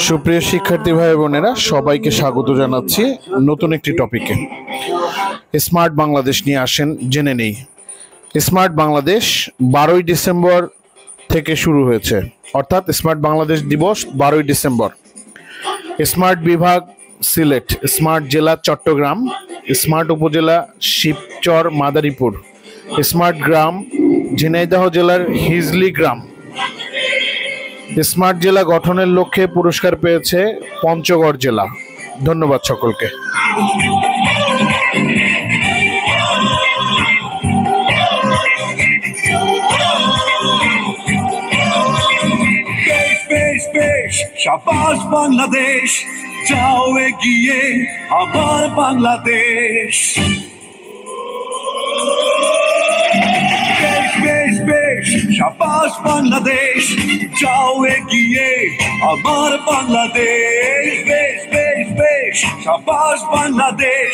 সুপ্রিয় শিক্ষার্থী ভাই বোনেরা, সবাইকে স্বাগত জানাচ্ছি নতুন একটি টপিকে। স্মার্ট বাংলাদেশ নিয়ে আসেন জেনে নেই। স্মার্ট বাংলাদেশ 12ই ডিসেম্বর থেকে শুরু হয়েছে, অর্থাৎ স্মার্ট বাংলাদেশ দিবস 12ই ডিসেম্বর। স্মার্ট বিভাগ সিলেট, স্মার্ট জেলা চট্টগ্রাম, স্মার্ট উপজেলা শিবচর মাদারীপুর, স্মার্ট গ্রাম ঝিনাইদহ জেলার হিজলি গ্রাম। স্মার্ট জেলা গঠনের লক্ষ্যে পুরস্কার পেয়েছে পঞ্চগড় জেলা। ধন্যবাদ সকলকে। শাবাশ বাংলাদেশ, যাও এগিয়ে আবার বাংলাদেশ। শাবাশ বাংলাদেশ, যাও এগিয়ে আমার বাংলাদেশ। বেশ বেশ বেশ, শাবাশ বাংলাদেশ,